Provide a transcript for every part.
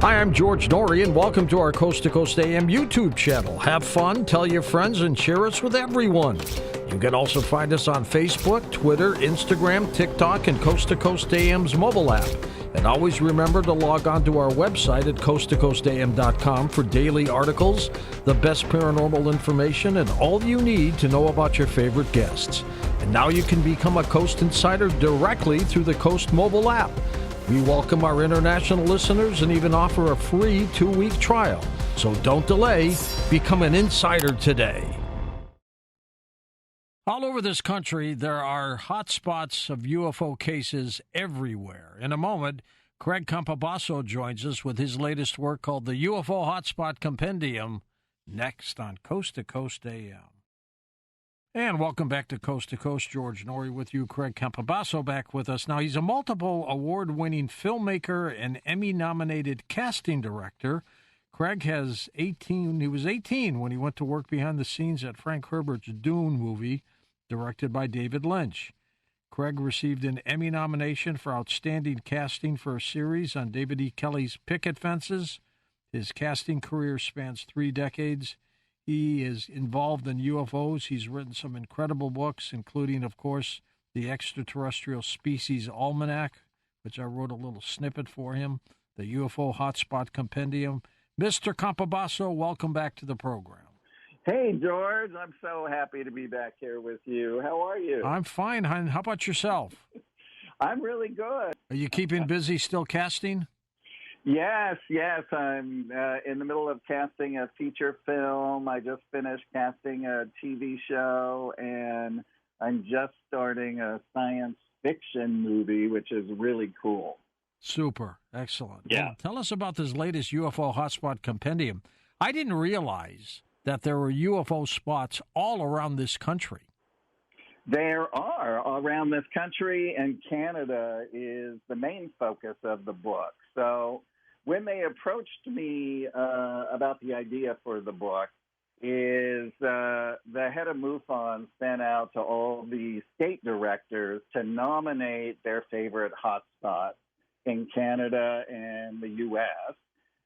Hi, I'm George Norrie, and welcome to our Coast to Coast AM YouTube channel. Have fun, tell your friends, and share us with everyone. You can also find us on Facebook, Twitter, Instagram, TikTok, and Coast to Coast AM's mobile app. And always remember to log on to our website at coasttocoastam.com for daily articles, the best paranormal information, and all you need to know about your favorite guests. And now you can become a Coast Insider directly through the Coast mobile app. We welcome our international listeners and even offer a free 2-week trial. So don't delay. Become an insider today. All over this country, there are hotspots of UFO cases everywhere. In a moment, Craig Campobasso joins us with his latest work called the UFO Hotspot Compendium, next on Coast to Coast AM. And welcome back to Coast. George Norrie with you. Craig Campobasso back with us. Now, he's a multiple award-winning filmmaker and Emmy-nominated casting director. Craig has 18. He was 18 when he went to work behind the scenes at Frank Herbert's Dune movie, directed by David Lynch. Craig received an Emmy nomination for outstanding casting for a series on David E. Kelley's Picket Fences. His casting career spans 3 decades. He is involved in UFOs. He's written some incredible books, including, of course, the Extraterrestrial Species Almanac, which I wrote a little snippet for him, the UFO Hotspot Compendium. Mr. Campobasso, welcome back to the program. Hey, George. I'm so happy to be back here with you. How are you? I'm fine, hon. How about yourself? I'm really good. Are you keeping busy still casting? Yes. I'm in the middle of casting a feature film. I just finished casting a TV show, and I'm just starting a science fiction movie, which is really cool. Super. Excellent. Yeah. Well, tell us about this latest UFO Hotspot Compendium. I didn't realize that there were UFO spots all around this country. There are around this country, and Canada is the main focus of the book. So when they approached me about the idea for the book, the head of MUFON sent out to all the state directors to nominate their favorite hotspots in Canada and the U.S.,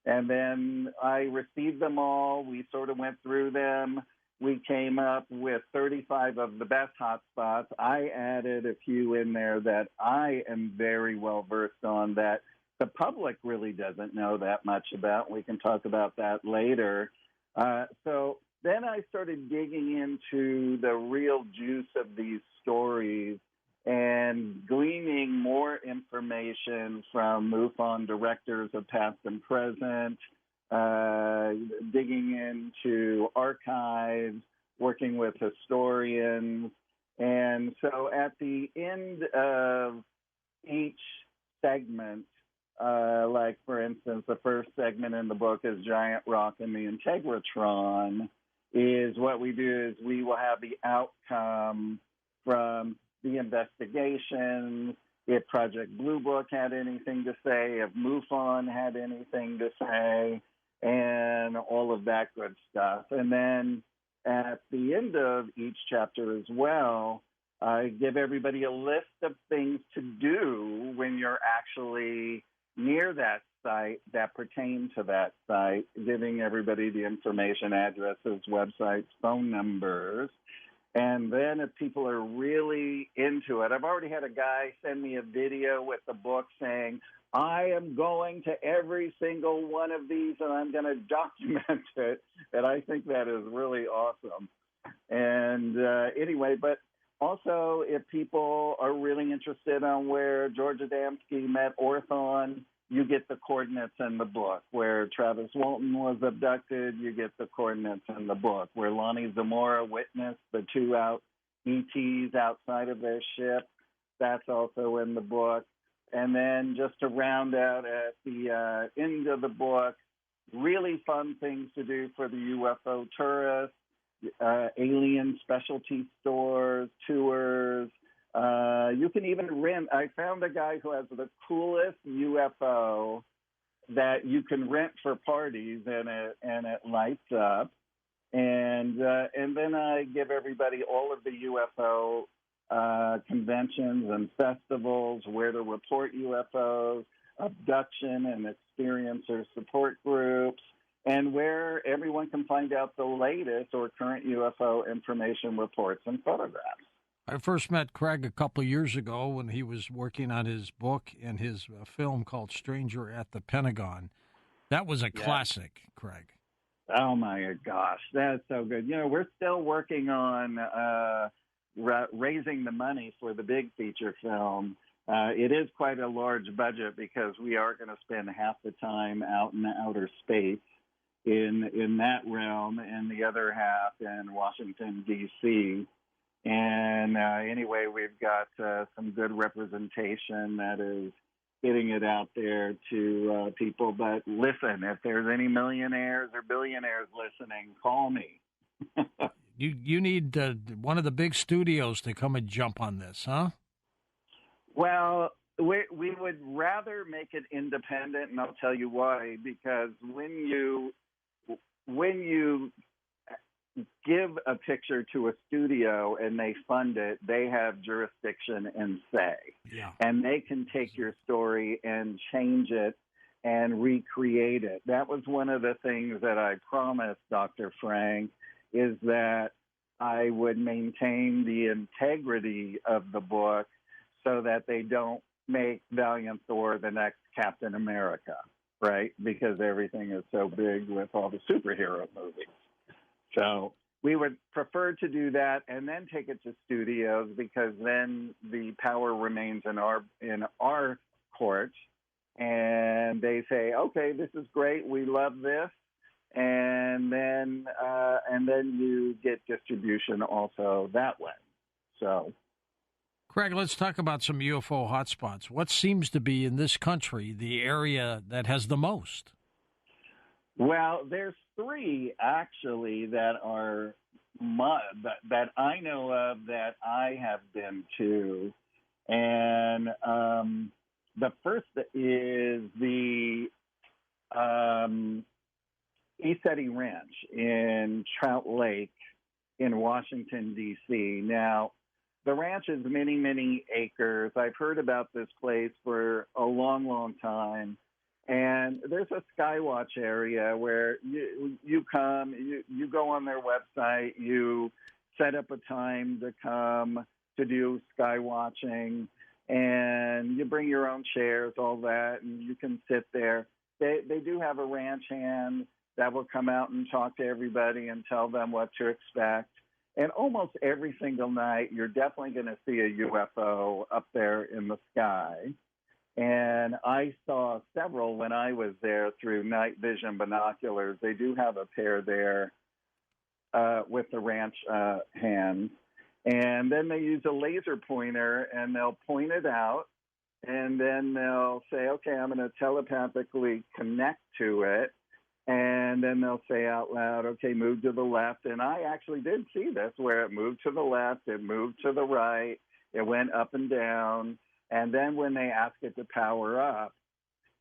and then I received them all. We sort of went through them. We came up with 35 of the best hotspots. I added a few in there that I am very well versed on that the public really doesn't know that much about. We can talk about that later. So then I started digging into the real juice of these stories and gleaning more information from MUFON directors of past and present, digging into archives, working with historians. And so at the end of each segment, like, for instance, the first segment in the book is Giant Rock and the Integratron, is what we do is we will have the outcome from the investigations, if Project Blue Book had anything to say, if MUFON had anything to say, and all of that good stuff. And then at the end of each chapter as well, I give everybody a list of things to do when you're actually near that site that pertain to that site, giving everybody the information, addresses, websites, phone numbers. And then if people are really into it, I've already had a guy send me a video with the book saying, I am going to every single one of these and I'm going to document it. And I think that is really awesome. And anyway, but also if people are really interested on where George Adamski met Orthon, you get the coordinates in the book. Where Travis Walton was abducted, you get the coordinates in the book. Where Lonnie Zamora witnessed the 2 ETs outside of their ship, that's also in the book. And then just to round out at the end of the book, really fun things to do for the UFO tourists, alien specialty stores, tours. You can even rent. I found a guy who has the coolest UFO that you can rent for parties, and it lights up. And then I give everybody all of the UFO conventions and festivals, where to report UFOs, abduction and experiencer support groups, and where everyone can find out the latest or current UFO information, reports, and photographs. I first met Craig a couple of years ago when he was working on his book and his film called Stranger at the Pentagon. That was a classic, Craig. Oh, my gosh. That's so good. We're still working on raising the money for the big feature film. It is quite a large budget because we are going to spend half the time out in outer space in that realm and the other half in Washington, D.C. And anyway, we've got some good representation that is getting it out there to people. But listen, if there's any millionaires or billionaires listening, call me. You need one of the big studios to come and jump on this, huh? Well, we would rather make it independent, and I'll tell you why. Because when you give a picture to a studio and they fund it, they have jurisdiction and say. Yeah. And they can take your story and change it and recreate it. That was one of the things that I promised Dr. Frank, is that I would maintain the integrity of the book so that they don't make Valiant Thor the next Captain America, right? Because everything is so big with all the superhero movies. So we would prefer to do that and then take it to studios, because then the power remains in our court, and they say, okay, this is great, we love this, and then you get distribution also that way. So, Craig, let's talk about some UFO hotspots. What seems to be in this country the area that has the most? Well, there's three actually that are that I know of that I have been to, and the first is the ECETI Ranch in Trout Lake in Washington, D.C. Now, the ranch is many, many acres. I've heard about this place for a long, long time. And there's a skywatch area where you come, you go on their website, you set up a time to come to do sky watching, and you bring your own chairs, all that, and you can sit there. They do have a ranch hand that will come out and talk to everybody and tell them what to expect. And almost every single night, you're definitely going to see a UFO up there in the sky. And I saw several when I was there through night vision binoculars. They do have a pair there with the ranch hands. And then they use a laser pointer, and they'll point it out. And then they'll say, okay, I'm going to telepathically connect to it. And then they'll say out loud, okay, move to the left. And I actually did see this, where it moved to the left, it moved to the right, it went up and down. And then when they ask it to power up,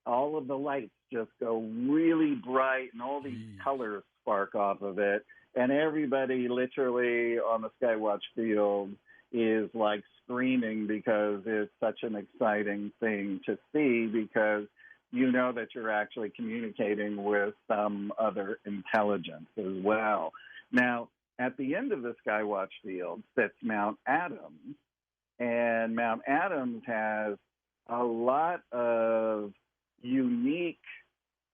all of the lights just go really bright, and all these colors spark off of it. And everybody literally on the Skywatch field is like screaming, because it's such an exciting thing to see, because you know that you're actually communicating with some other intelligence as well. Now, at the end of the Skywatch field sits Mount Adams, and Mount Adams has a lot of unique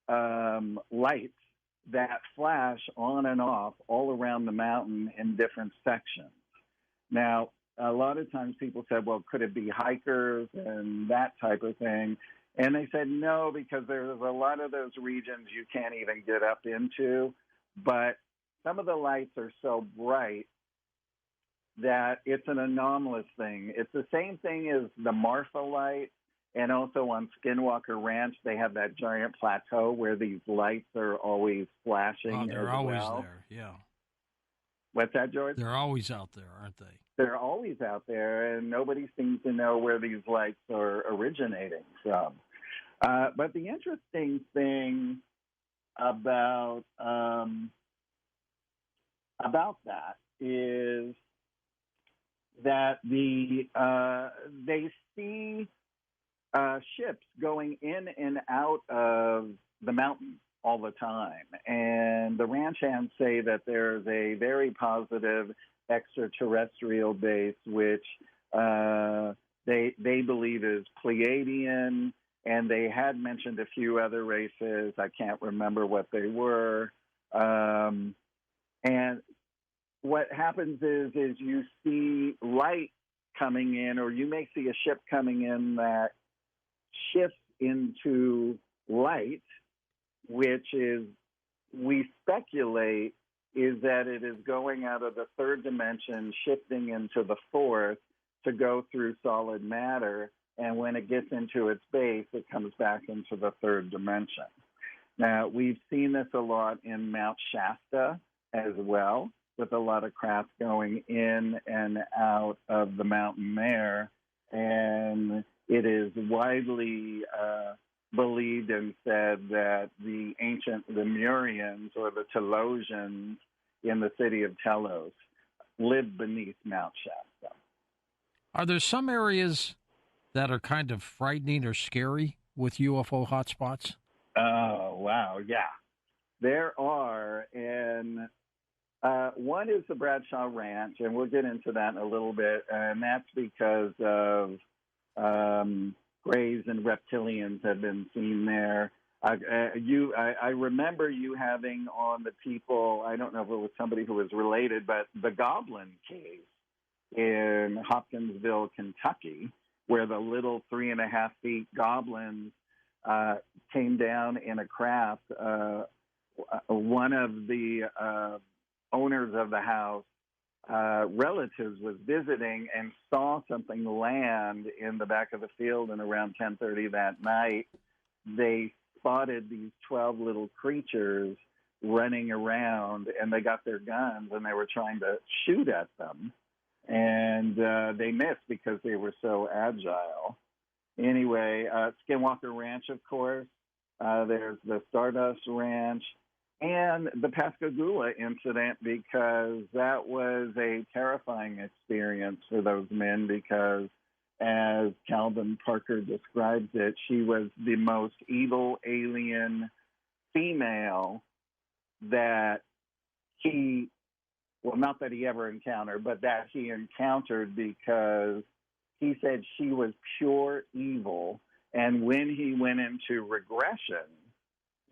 lights that flash on and off all around the mountain in different sections. Now, a lot of times people said, well, could it be hikers and that type of thing? And they said no, because there's a lot of those regions you can't even get up into. But some of the lights are so bright that it's an anomalous thing. It's the same thing as the Marfa light, and also on Skinwalker Ranch, they have that giant plateau where these lights are always flashing. Oh, they're always there, yeah. What's that, George? They're always out there, aren't they? They're always out there, and nobody seems to know where these lights are originating from. But the interesting thing about that is that they see ships going in and out of the mountain all the time. And the ranch hands say that there's a very positive extraterrestrial base, which they believe is Pleiadian, and they had mentioned a few other races. I can't remember what they were. And what happens is you see light coming in, or you may see a ship coming in that shifts into light, which is, we speculate, is that it is going out of the third dimension, shifting into the fourth to go through solid matter. And when it gets into its base, it comes back into the third dimension. Now, we've seen this a lot in Mount Shasta as well, with a lot of craft going in and out of the mountain there. And it is widely believed and said that the ancient Lemurians, or the Telosians in the city of Telos, lived beneath Mount Shasta. Are there some areas that are kind of frightening or scary with UFO hotspots? Oh, wow, yeah. There are, and one is the Bradshaw Ranch, and we'll get into that in a little bit, and that's because of grays and reptilians have been seen there. I remember you having on the people, I don't know if it was somebody who was related, but the Goblin case in Hopkinsville, Kentucky, where the little 3.5 feet goblins came down in a craft. One of the owners of the house, relatives, was visiting and saw something land in the back of the field, and around 10:30 that night, they spotted these 12 little creatures running around, and they got their guns, and they were trying to shoot at them. And they missed because they were so agile. Anyway, Skinwalker Ranch, of course. There's the Stardust Ranch and the Pascagoula incident, because that was a terrifying experience for those men, because as Calvin Parker describes it, she was the most evil alien female that he, well, not that he ever encountered, but that he encountered, because he said she was pure evil. And when he went into regression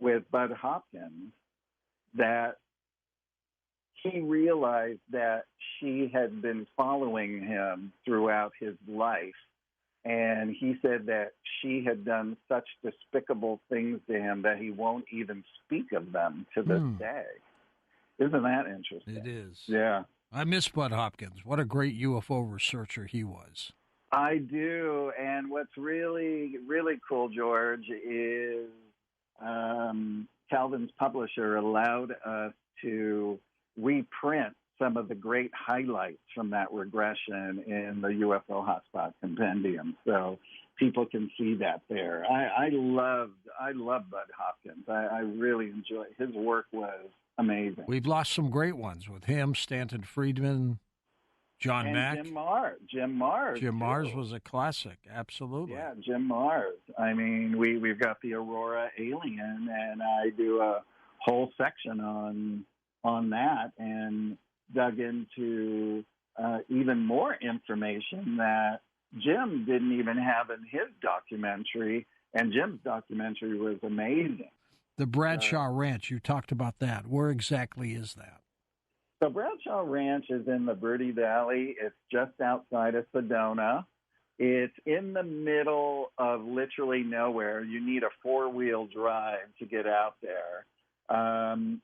with Bud Hopkins, that he realized that she had been following him throughout his life. And he said that she had done such despicable things to him that he won't even speak of them to this day. Isn't that interesting? It is. Yeah. I miss Bud Hopkins. What a great UFO researcher he was. I do. And what's really, really cool, George, is Calvin's publisher allowed us to reprint some of the great highlights from that regression in the UFO Hotspot Compendium. So people can see that there. I love Bud Hopkins. I really enjoy his work. Was amazing. We've lost some great ones with him, Stanton Friedman, John and Mack. Jim Mars. Jim Mars was a classic, absolutely. Yeah, Jim Mars. I mean, we've got the Aurora alien, and I do a whole section on that, and dug into even more information that Jim didn't even have in his documentary, and Jim's documentary was amazing. The Bradshaw Ranch, you talked about that. Where exactly is that? So Bradshaw Ranch is in the Verde Valley. It's just outside of Sedona. It's in the middle of literally nowhere. You need a four-wheel drive to get out there.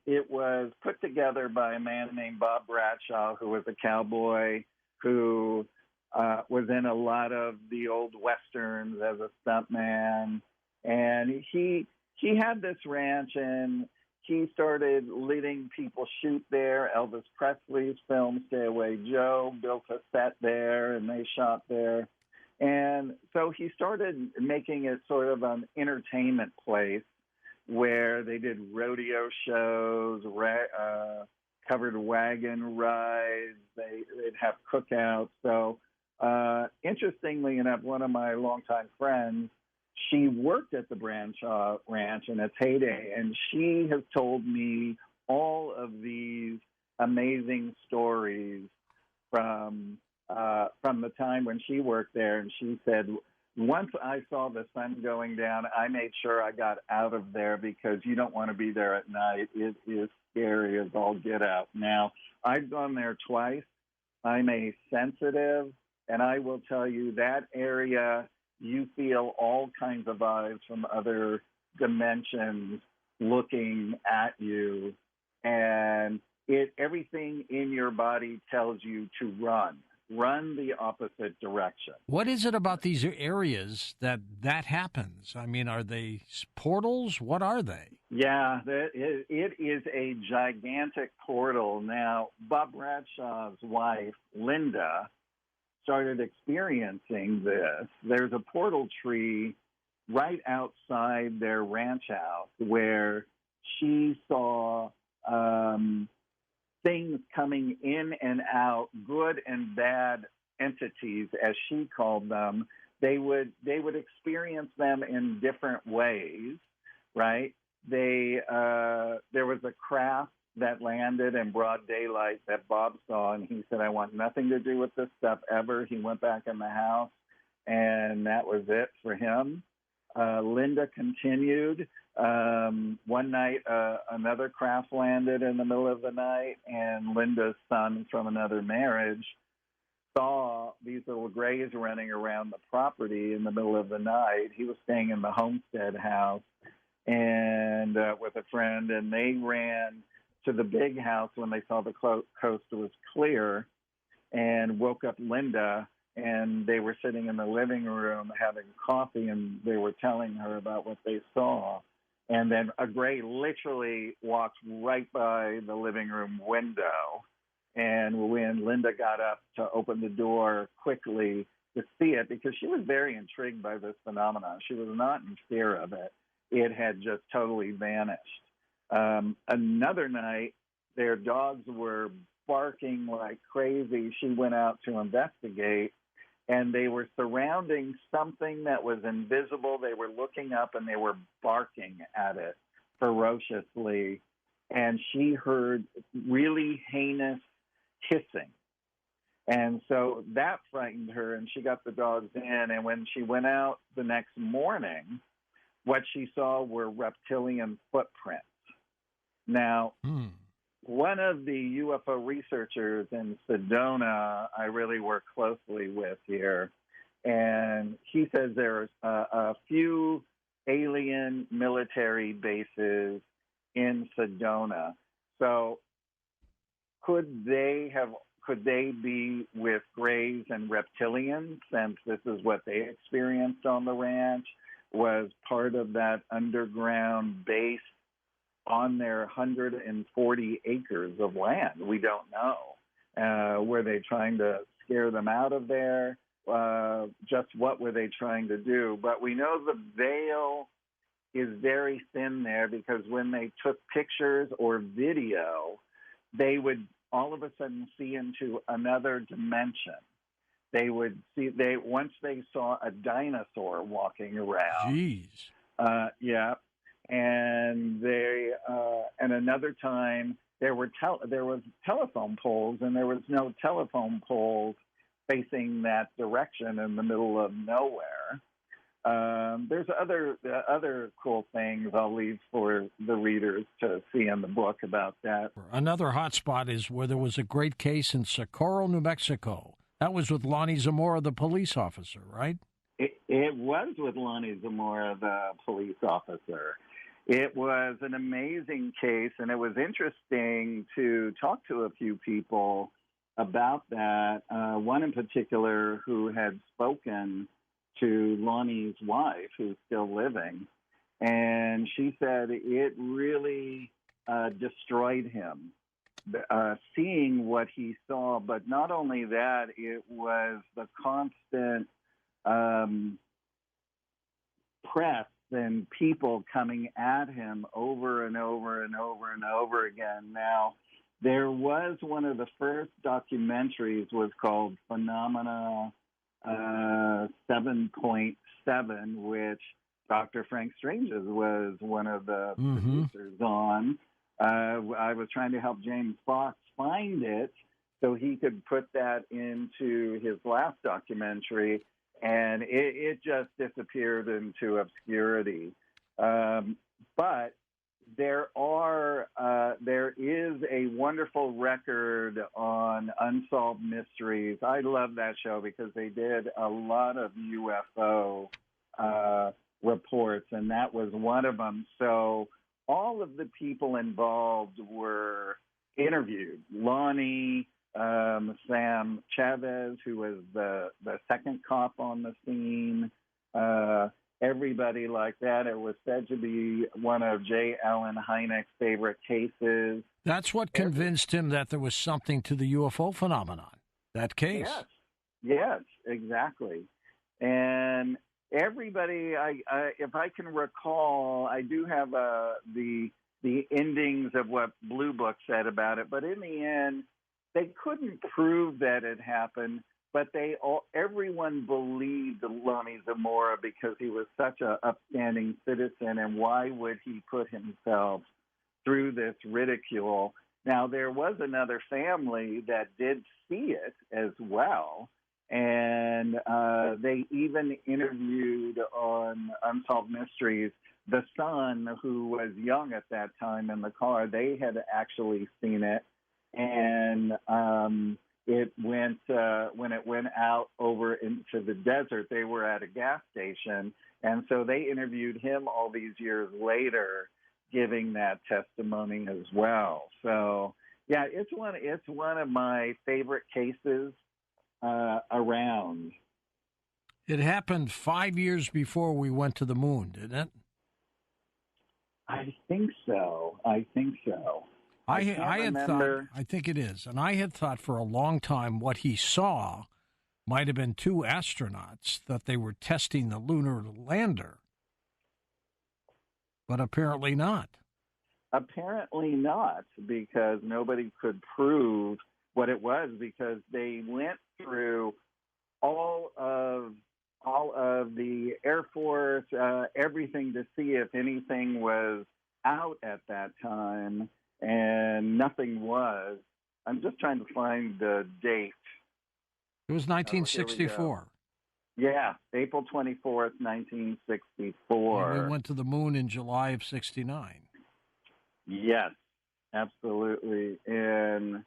It was put together by a man named Bob Bradshaw, who was a cowboy who was in a lot of the old Westerns as a stuntman. And he had this ranch, and he started letting people shoot there. Elvis Presley's film Stay Away Joe built a set there, and they shot there. And so he started making it sort of an entertainment place where they did rodeo shows, covered wagon rides, they'd have cookouts. So interestingly enough, one of my longtime friends she worked at the Bradshaw Ranch in its heyday, and she has told me all of these amazing stories from the time when she worked there. And she said, once I saw the sun going down, I made sure I got out of there because you don't want to be there at night. It is scary as all get out. Now, I've gone there twice. I'm a sensitive, and I will tell you that area, you feel all kinds of vibes from other dimensions looking at you, and everything in your body tells you to run the opposite direction. What is it about these areas that happens? I mean, are they portals? What are they? Yeah, it is a gigantic portal. Now, Bob Bradshaw's wife, Linda, started experiencing this. There's a portal tree right outside their ranch house where she saw things coming in and out, good and bad entities, as she called them. They would experience them in different ways, right? There was a craft that landed in broad daylight that Bob saw, and he said, I want nothing to do with this stuff ever. He went back in the house, and that was it for him. Linda continued. One night, another craft landed in the middle of the night, and Linda's son from another marriage saw these little grays running around the property in the middle of the night. He was staying in the homestead house and with a friend, and they ran to the big house when they saw the coast was clear and woke up Linda, and they were sitting in the living room having coffee, and they were telling her about what they saw. And then a gray literally walked right by the living room window. And when Linda got up to open the door quickly to see it, because she was very intrigued by this phenomenon, she was not in fear of it. It had just totally vanished. Another night, their dogs were barking like crazy. She went out to investigate, and they were surrounding something that was invisible. They were looking up, and they were barking at it ferociously. And she heard really heinous hissing. And so that frightened her, and she got the dogs in. And when she went out the next morning, what she saw were reptilian footprints. Now, one of the UFO researchers in Sedona I really work closely with here, and he says there's a few alien military bases in Sedona. So could they be with grays and reptilians, since this is what they experienced on the ranch, was part of that underground base on their 140 acres of land? We don't know. Were they trying to scare them out of there? Just what were they trying to do? But we know the veil is very thin there, because when they took pictures or video, they would all of a sudden see into another dimension. They would see, once they saw a dinosaur walking around. Jeez. Yeah. And and another time there was telephone poles, and there was no telephone poles facing that direction in the middle of nowhere. There's other cool things I'll leave for the readers to see in the book about that. Another hot spot is where there was a great case in Socorro, New Mexico. That was with Lonnie Zamora, the police officer, right? It was with Lonnie Zamora, the police officer. It was an amazing case, and it was interesting to talk to a few people about that. One in particular who had spoken to Lonnie's wife, who's still living, and she said it really destroyed him, seeing what he saw. But not only that, it was the constant press and people coming at him over and over and over and over again. Now, there was one of the first documentaries was called Phenomena 7.7, which Dr. Frank Strange's was one of the Mm-hmm. producers on. I was trying to help James Fox find it so he could put that into his last documentary, and it just disappeared into obscurity. But there is a wonderful record on Unsolved Mysteries. I love that show because they did a lot of UFO reports, and that was one of them. So all of the people involved were interviewed. Lonnie, Sam Chavez, who was the second cop on the scene, everybody like that. It was said to be one of J. Allen Hynek's favorite cases. That's what convinced him that there was something to the UFO phenomenon, that case. Yes, exactly. And everybody, if I can recall, I do have the endings of what Blue Book said about it, but in the end, they couldn't prove that it happened. But everyone believed Lonnie Zamora because he was such an upstanding citizen, and why would he put himself through this ridicule? Now, there was another family that did see it as well, and they even interviewed on Unsolved Mysteries the son, who was young at that time in the car. They had actually seen it, and it went when it went out over into the desert. They were at a gas station, and so they interviewed him all these years later, giving that testimony as well. So yeah, it's one of my favorite cases around. It happened 5 years before we went to the moon, didn't it? I think so. I think it is. And I had thought for a long time what he saw might have been two astronauts, that they were testing the lunar lander. But apparently not. Apparently not, because nobody could prove what it was, because they went through all of the Air Force, everything to see if anything was out at that time, and nothing was. I'm just trying to find the date. It was 1964. Yeah, April 24th, 1964. And we went to the moon in July of 69. Yes, absolutely. And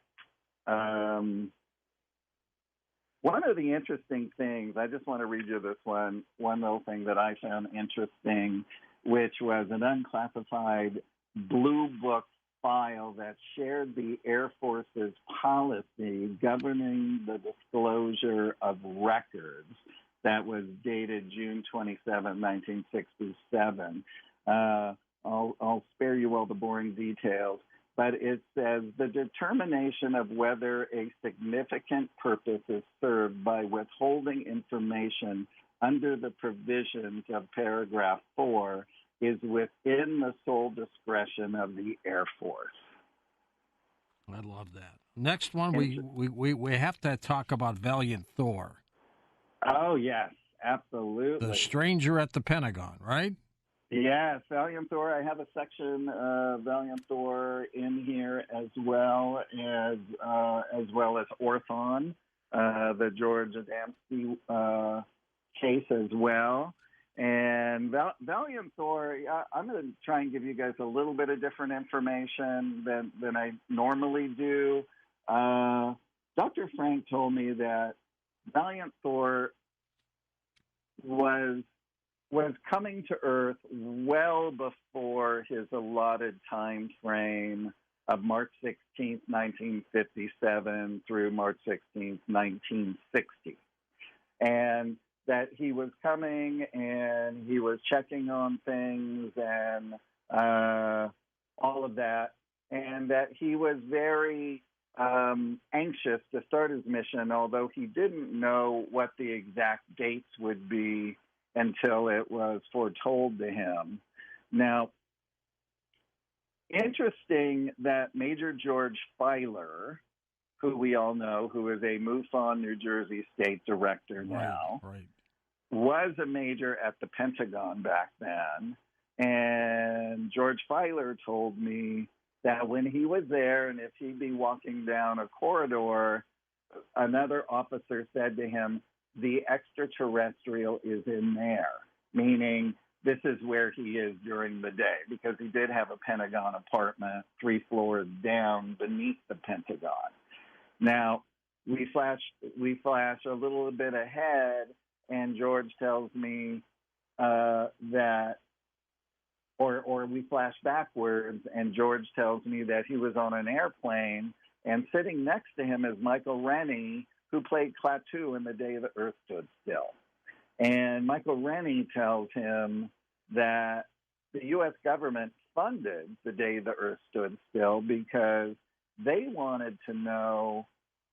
one of the interesting things, I just want to read you this one little thing that I found interesting, which was an unclassified Blue Book file that shared the Air Force's policy governing the disclosure of records. That was dated June 27, 1967. I'll spare you all the boring details, but it says the determination of whether a significant purpose is served by withholding information under the provisions of paragraph 4 is within the sole discretion of the Air Force. I love that. Next one, we have to talk about Valiant Thor. Oh, yes, absolutely. The stranger at the Pentagon, right? Yes, Valiant Thor. I have a section of Valiant Thor in here as well as Orthon, the George Adamski case as well. And Valiant Thor, I'm going to try and give you guys a little bit of different information than I normally do. Dr. Frank told me that Valiant Thor was coming to Earth well before his allotted time frame of March 16th, 1957 through March 16th, 1960. And that he was coming and he was checking on things and all of that, and that he was very anxious to start his mission, although he didn't know what the exact dates would be until it was foretold to him. Now, interesting that Major George Filer, who we all know, who is a MUFON New Jersey state director now, right. was a major at the Pentagon back then. And George Filer told me that when he was there and if he'd be walking down a corridor, another officer said to him, the extraterrestrial is in there, meaning this is where he is during the day, because he did have a Pentagon apartment 3 floors down beneath the Pentagon. Now, we flash a little bit ahead, and George tells me that, or we flash backwards, and George tells me that he was on an airplane, and sitting next to him is Michael Rennie, who played Klaatu in The Day the Earth Stood Still. And Michael Rennie tells him that the U.S. government funded The Day the Earth Stood Still because they wanted to know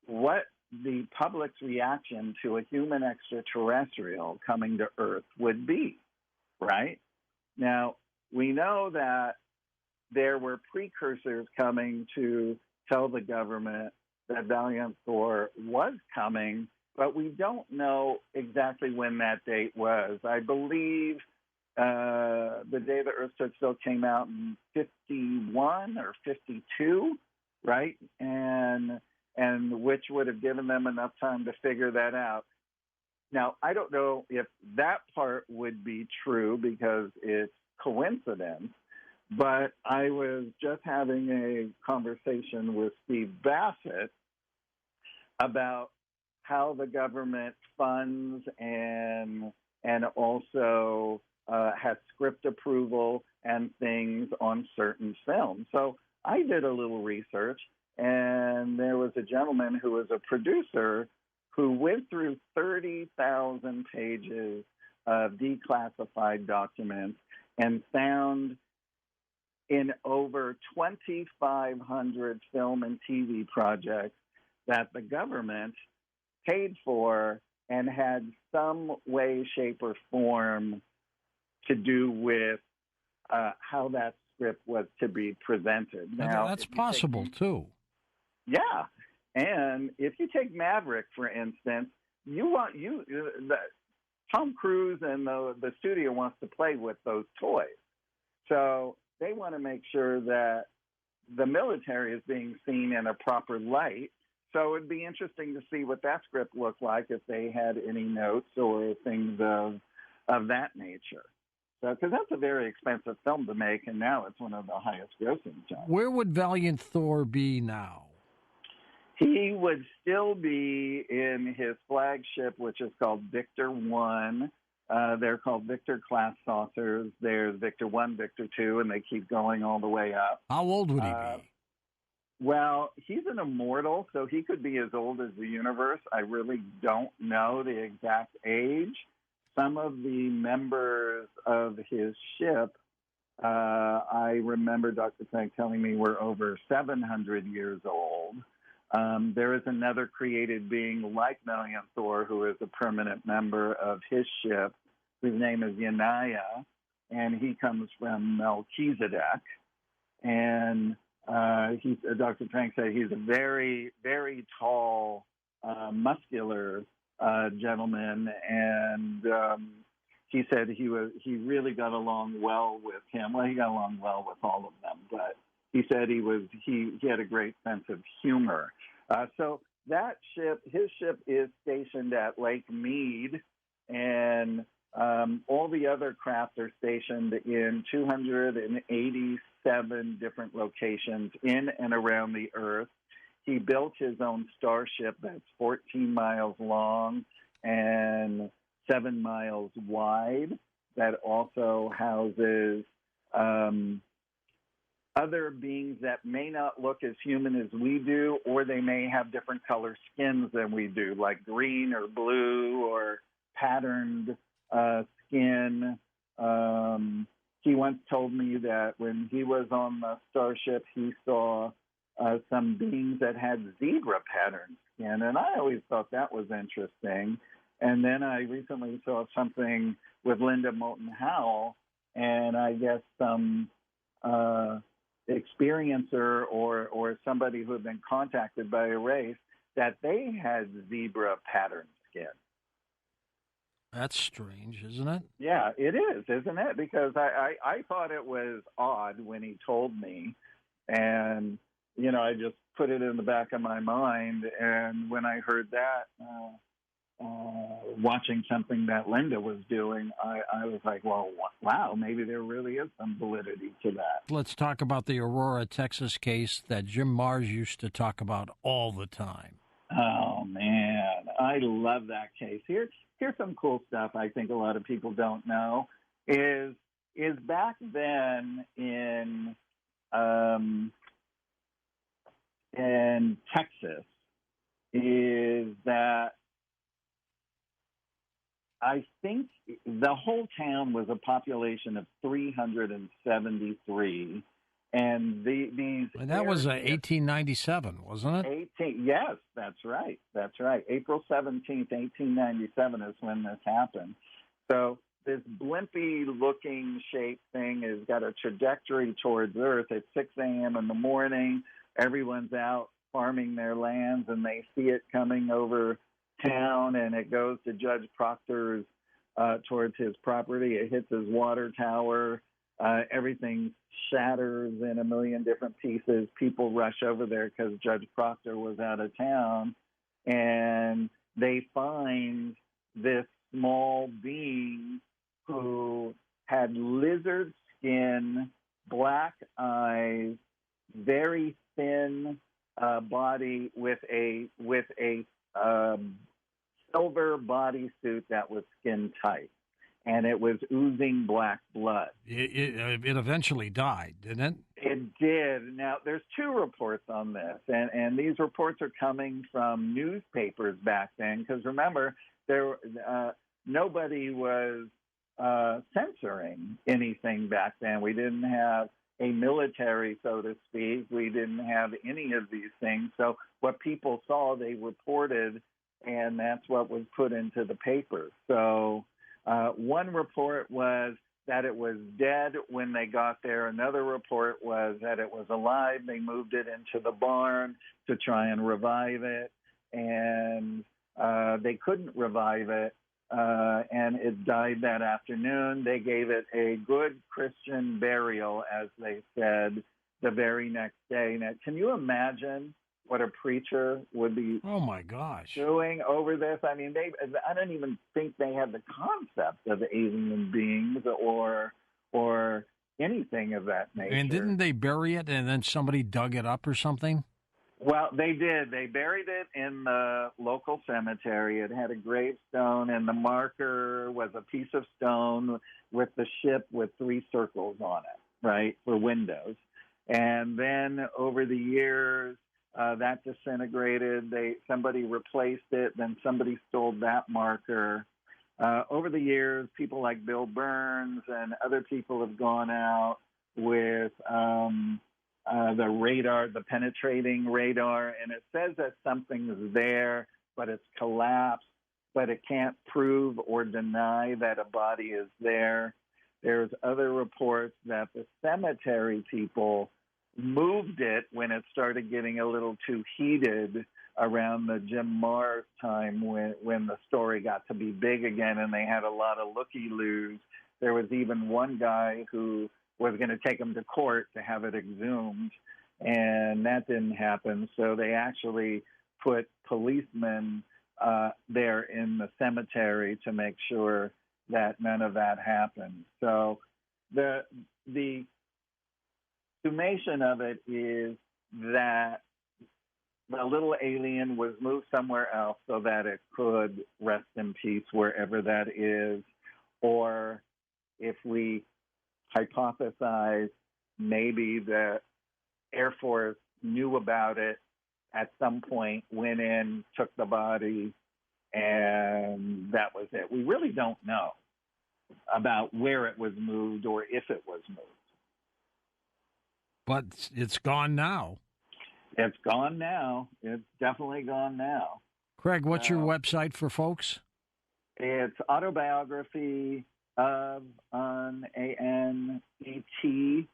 what the public's reaction to a human extraterrestrial coming to Earth would be, right? Now, we know that there were precursors coming to tell the government that Valiant Thor was coming, but we don't know exactly when that date was. I believe The Day the Earth Stood Still came out in 51 or 52, right? And which would have given them enough time to figure that out. Now, I don't know if that part would be true because it's coincidence, but I was just having a conversation with Steve Bassett about how the government funds and also has script approval and things on certain films. So I did a little research, and there was a gentleman who was a producer who went through 30,000 pages of declassified documents and found in over 2,500 film and TV projects that the government paid for and had some way, shape, or form to do with how that script was to be presented. Now, that's possible, too. Yeah. And if you take Maverick, for instance, Tom Cruise and the studio wants to play with those toys. So they want to make sure that the military is being seen in a proper light. So it'd be interesting to see what that script looked like if they had any notes or things of that nature. So, because that's a very expensive film to make, and now it's one of the highest grossing films. Where would Valiant Thor be now? He would still be in his flagship, which is called Victor 1. They're called Victor class saucers. There's Victor 1, Victor 2, and they keep going all the way up. How old would he be? Well, he's an immortal, so he could be as old as the universe. I really don't know the exact age. Some of the members of his ship, I remember Dr. Frank telling me, were over 700 years old. There is another created being like Valiant Thor who is a permanent member of his ship, whose name is Yanaya, and he comes from Melchizedek. And Dr. Frank said he's a very, very tall, muscular gentleman, and he said he really got along well with him. Well, he got along well with all of them, but he said he had a great sense of humor. So that ship, his ship, is stationed at Lake Mead, and all the other craft are stationed in 287 different locations in and around the Earth. He built his own starship that's 14 miles long and 7 miles wide that also houses other beings that may not look as human as we do, or they may have different color skins than we do, like green or blue or patterned skin. He once told me that when he was on the starship, he saw some beings that had zebra patterned skin, and I always thought that was interesting. And then I recently saw something with Linda Moulton Howe, and I guess some experiencer or somebody who had been contacted by a race that they had zebra patterned skin. That's strange, isn't it? Yeah, it is, isn't it? Because I thought it was odd when he told me, and I just put it in the back of my mind. And when I heard that, watching something that Linda was doing, I was like, well, wow, maybe there really is some validity to that. Let's talk about the Aurora, Texas case that Jim Mars used to talk about all the time. Oh man, I love that case. Here's some cool stuff I think a lot of people don't know is back then in Texas is that I think the whole town was a population of 373. And these And that was 1897, wasn't it? Yes, that's right. That's right. April 17th, 1897 is when this happened. So this blimpy-looking shaped thing has got a trajectory towards Earth at 6 a.m. in the morning. Everyone's out farming their lands, and they see it coming over town, and it goes to Judge Proctor's towards his property. It hits his water tower. Everything shatters in a million different pieces. People rush over there because Judge Proctor was out of town, and they find this small being who had lizard skin, black eyes, very thin body with a silver bodysuit that was skin tight. And it was oozing black blood. It eventually died, didn't it? It did. Now, there's two reports on this, and these reports are coming from newspapers back then, because remember, nobody was censoring anything back then. We didn't have a military, so to speak. We didn't have any of these things. So what people saw, they reported, and that's what was put into the paper. So one report was that it was dead when they got there. Another report was that it was alive. They moved it into the barn to try and revive it, and they couldn't revive it, and it died that afternoon. They gave it a good Christian burial, as they said, the very next day. Now, can you imagine what a preacher would be doing over this? I mean, I don't even think they had the concept of alien beings or anything of that nature. And didn't they bury it and then somebody dug it up or something? Well, they did. They buried it in the local cemetery. It had a gravestone, and the marker was a piece of stone with the ship with 3 circles on it, right, for windows. And then over the years, that disintegrated. Somebody replaced it. Then somebody stole that marker. Over the years, people like Bill Burns and other people have gone out with the radar, the penetrating radar, and it says that something's there, but it's collapsed, but it can't prove or deny that a body is there. There's other reports that the cemetery people moved it when it started getting a little too heated around the Jim Mars time when the story got to be big again and they had a lot of looky-loos. There was even one guy who was going to take him to court to have it exhumed, and that didn't happen. So they actually put policemen there in the cemetery to make sure that none of that happened. So the summation of it is that the little alien was moved somewhere else so that it could rest in peace wherever that is. Or if we hypothesize, maybe the Air Force knew about it at some point, went in, took the body, and that was it. We really don't know about where it was moved or if it was moved. But it's gone now. It's gone now. It's definitely gone now. Craig, what's your website for folks? It's Autobiography of an ANET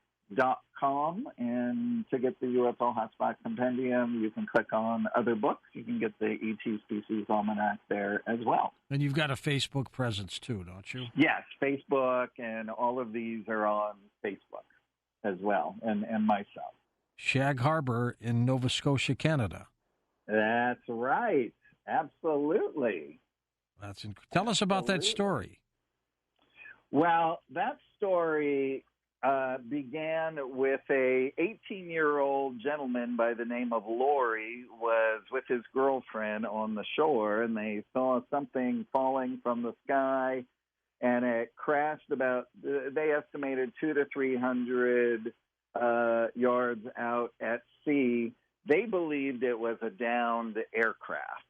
and to get the UFO Hotspot Compendium, you can click on other books. You can get the ET Species Almanac there as well. And you've got a Facebook presence too, don't you? Yes, Facebook, and all of these are on Facebook as well, and myself. Shag Harbor in Nova Scotia, Canada. That's right. Absolutely. Tell us about that story. Well, that story began with a 18-year-old gentleman by the name of Lori was with his girlfriend on the shore, and they saw something falling from the sky, and it crashed about, they estimated 200 to 300 yards out at sea. They believed it was a downed aircraft.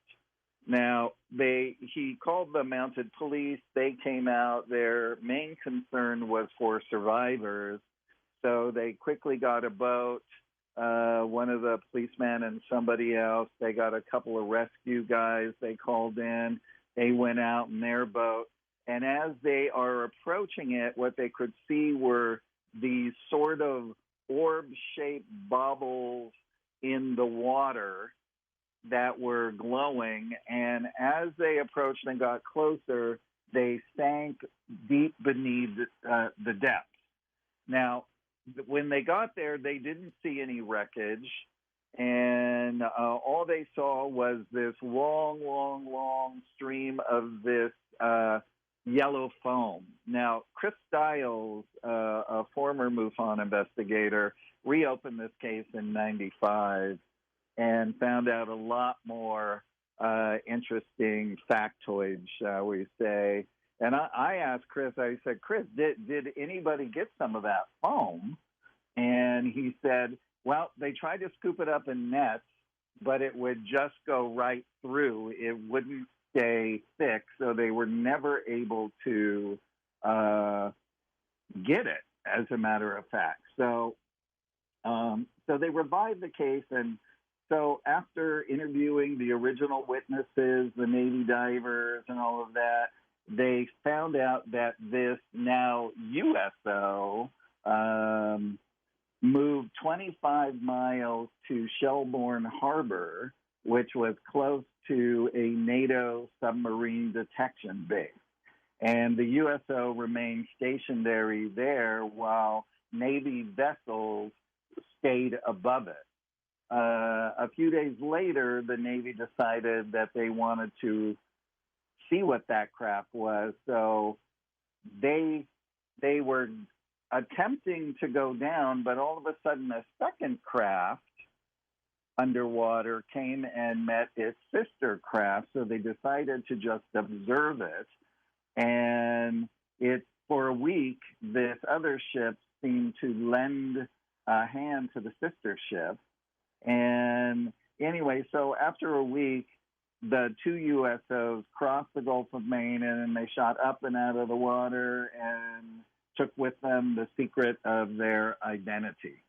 Now, he called the mounted police. They came out. Their main concern was for survivors. So they quickly got a boat, one of the policemen and somebody else. They got a couple of rescue guys they called in. They went out in their boat. And as they are approaching it, what they could see were these sort of orb-shaped bubbles in the water that were glowing, and as they approached and got closer, they sank deep beneath the depths. Now, when they got there, they didn't see any wreckage, and all they saw was this long stream of this yellow foam. Now, Chris Stiles, a former MUFON investigator, reopened this case in '95 and found out a lot more interesting factoids, shall we say. And I asked Chris, I said, Chris, did anybody get some of that foam? And he said, well, they tried to scoop it up in nets, but it would just go right through. It wouldn't stay thick, so they were never able to get it, as a matter of fact. So they revived the case, and so after interviewing the original witnesses, the Navy divers and all of that, they found out that this now USO moved 25 miles to Shelbourne Harbor, which was close to a NATO submarine detection base. And the USO remained stationary there while Navy vessels stayed above it. A few days later, the Navy decided that they wanted to see what that craft was, so they were attempting to go down, but all of a sudden a second craft underwater came and met its sister craft, so they decided to just observe it. And for a week, this other ship seemed to lend a hand to the sister ship. And anyway, so after a week, the two USOs crossed the Gulf of Maine, and they shot up and out of the water and took with them the secret of their identity.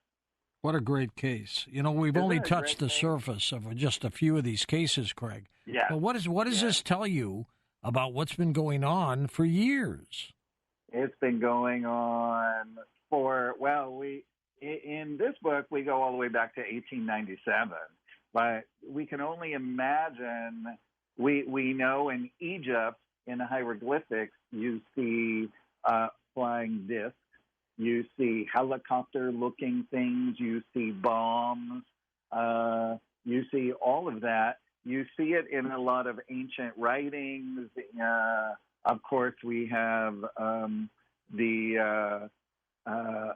What a great case. You know, we've only touched the surface of just a few of these cases, Craig. Yeah. But what does this tell you about what's been going on for years? It's been going on in this book, we go all the way back to 1897. But we can only imagine, we know in Egypt, in the hieroglyphics, you see flying discs, you see helicopter-looking things, you see bombs, you see all of that. You see it in a lot of ancient writings. Of course, we have the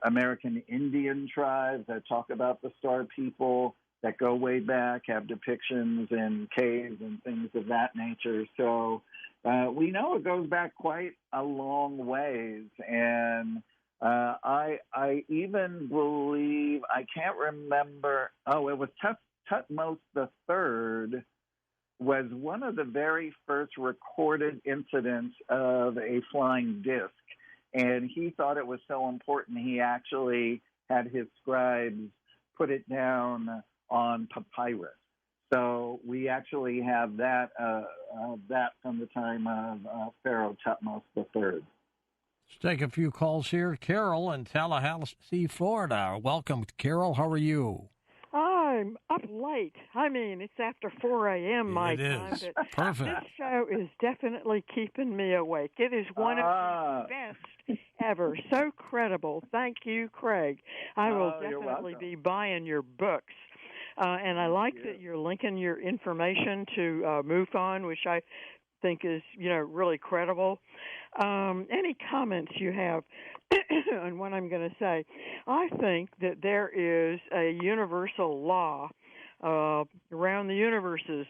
American Indian tribes that talk about the Star People that go way back, have depictions in caves and things of that nature. So we know it goes back quite a long ways. And I even believe, I can't remember, it was Tutmos III was one of the very first recorded incidents of a flying disc. And he thought it was so important, he actually had his scribes put it down on papyrus. So we actually have that from the time of Pharaoh Tutmos III. Let's take a few calls here. Carol in Tallahassee, Florida. Welcome, Carol. How are you? I'm up late. I mean, it's after 4 a.m. my time. It is. But Perfect. this show is definitely keeping me awake. It is one of the best ever. So credible. Thank you, Craig. I will definitely be buying your books. And I like that you're linking your information to MUFON, which I think is, really credible. Any comments you have on what I'm going to say? I think that there is a universal law around the universes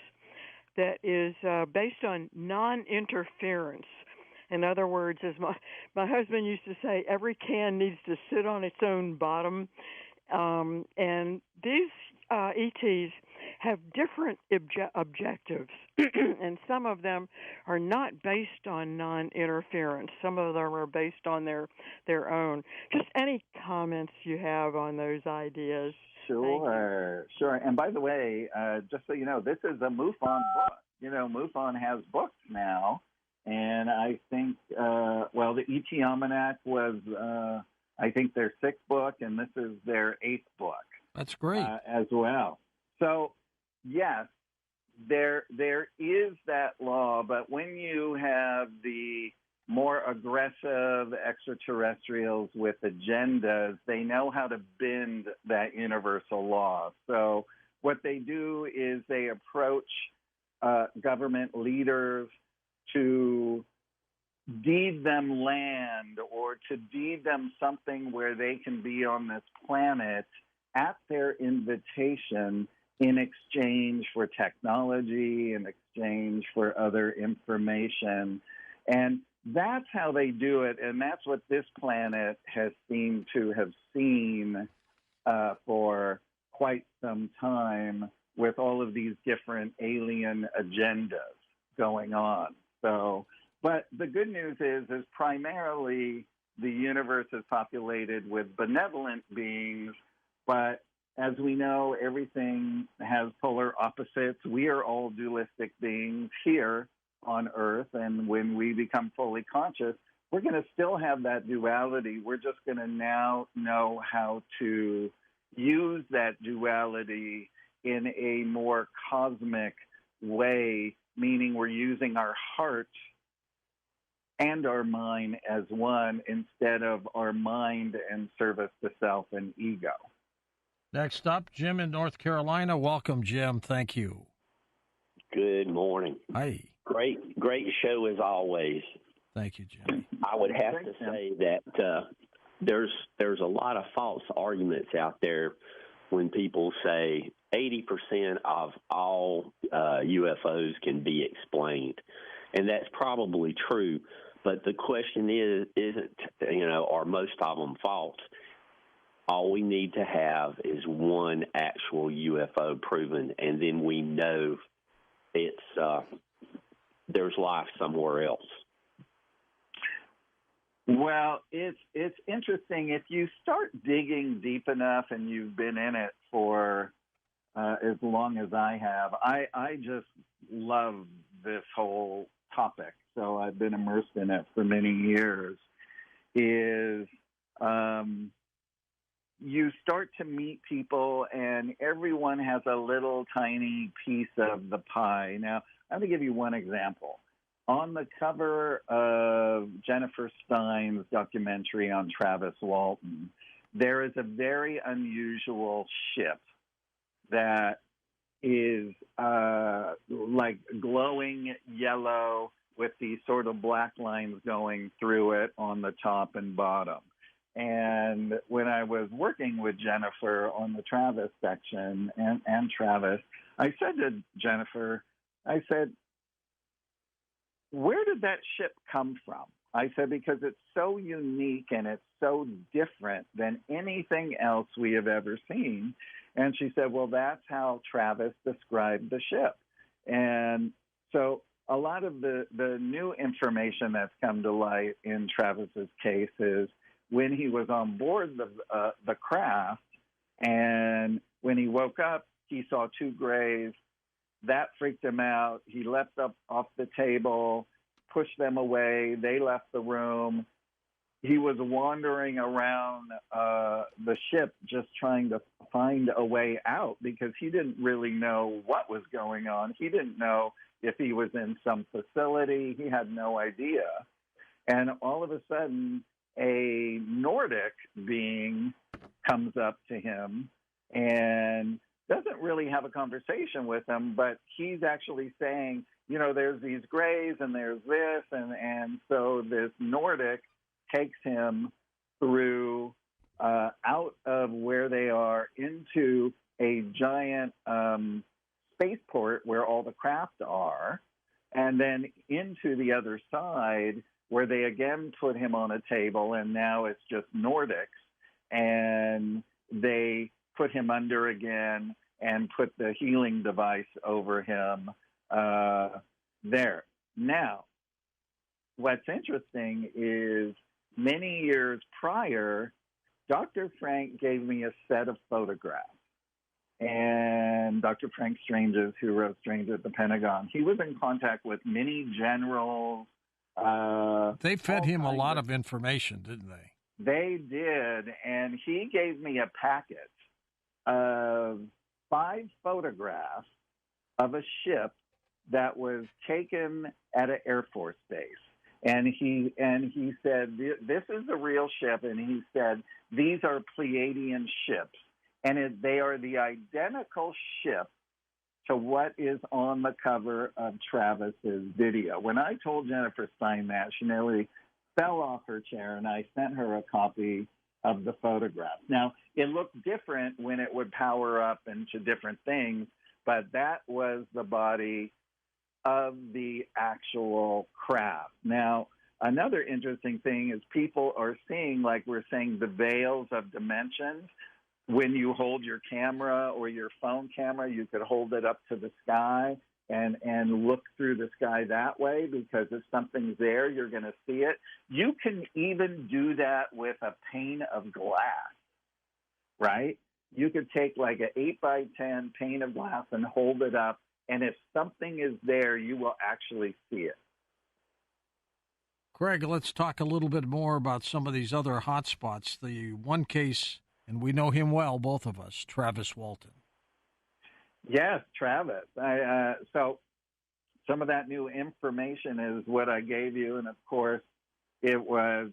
that is based on non-interference. In other words, as my husband used to say, every can needs to sit on its own bottom. And these ETs have different objectives, and some of them are not based on non-interference. Some of them are based on their own. Just any comments you have on those ideas? Sure. And by the way, just so you know, this is a MUFON book. MUFON has books now, and I think, the ET Almanac was, I think, their 6th book, and this is their 8th book. That's great. As well. So, yes, there is that law, but when you have the more aggressive extraterrestrials with agendas, they know how to bend that universal law. So what they do is they approach government leaders to deed them land or to deed them something where they can be on this planet at their invitation in exchange for technology, in exchange for other information. And that's how they do it, and that's what this planet has seemed to have seen for quite some time with all of these different alien agendas going on. So, but the good news is primarily the universe is populated with benevolent beings. But as we know, everything has polar opposites. We are all dualistic beings here on Earth, and when we become fully conscious, we're going to still have that duality. We're just going to now know how to use that duality in a more cosmic way, meaning we're using our heart and our mind as one instead of our mind and service to self and ego. Next up, Jim in North Carolina. Welcome, Jim. Thank you. Good morning. Hi. Great show as always. Thank you, Jim. I would have to say that there's a lot of false arguments out there when people say 80% of all UFOs can be explained, and that's probably true. But the question isn't are most of them false? All we need to have is one actual UFO proven, and then we know there's life somewhere else. Well, it's interesting. If you start digging deep enough, and you've been in it for as long as I have, I just love this whole topic. So I've been immersed in it for many years. You start to meet people, and everyone has a little tiny piece of the pie. Now, I'm going to give you one example. On the cover of Jennifer Stein's documentary on Travis Walton, there is a very unusual ship that is like glowing yellow with these sort of black lines going through it on the top and bottom. And when I was working with Jennifer on the Travis section and Travis, I said to Jennifer, I said, where did that ship come from? I said, because it's so unique and it's so different than anything else we have ever seen. And she said, well, that's how Travis described the ship. And so a lot of the new information that's come to light in Travis's case is when he was on board the craft, and when he woke up, he saw two grays. That freaked him out. He leapt up off the table, pushed them away. They left the room. he was wandering around the ship just trying to find a way out because he didn't really know what was going on. He didn't know if he was in some facility. He had no idea. And all of a sudden, a Nordic being comes up to him and doesn't really have a conversation with him, but he's actually saying, you know, there's these grays and there's this. And so this Nordic takes him through out of where they are into a giant spaceport where all the craft are, and then into the other side where they again put him on a table, and now it's just Nordics, and they put him under again and put the healing device over him there. Now, what's interesting is many years prior, Dr. Frank gave me a set of photographs. And Dr. Frank Stranges, who wrote Stranger at the Pentagon, he was in contact with many generals. They fed him a lot of information, didn't they? They did. And he gave me a packet of 5 photographs of a ship that was taken at an Air Force base. And he said, this is the real ship. And he said, these are Pleiadian ships. And they are the identical ship to what is on the cover of Travis's video. When I told Jennifer Stein that, she nearly fell off her chair, and I sent her a copy of the photograph. Now, it looked different when it would power up into different things, but that was the body of the actual craft. Now, another interesting thing is people are seeing, like we're saying, the veils of dimensions. When you hold your camera or your phone camera, you could hold it up to the sky and look through the sky that way, because if something's there, you're going to see it. You can even do that with a pane of glass, right? You could take like an 8x10 pane of glass and hold it up, and if something is there, you will actually see it. Craig, let's talk a little bit more about some of these other hotspots. The one case, and we know him well, both of us, Travis Walton. Yes, Travis. So some of that new information is what I gave you, and of course, it was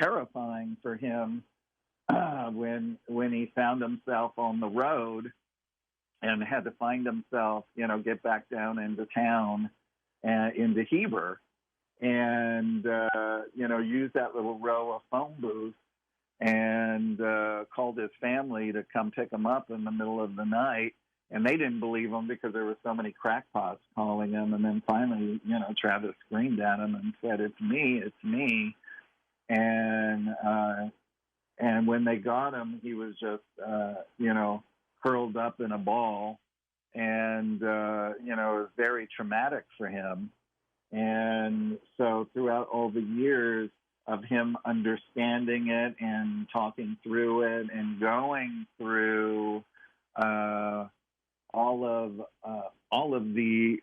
terrifying for him when he found himself on the road and had to find himself, get back down into town, into Heber, and use that little row of phone booths, and called his family to come pick him up in the middle of the night. And they didn't believe him because there were so many crackpots calling him. And then finally, Travis screamed at him and said, it's me. And when they got him, he was just, curled up in a ball. And, it was very traumatic for him. And so throughout all the years of him understanding it and talking through it and going through all of the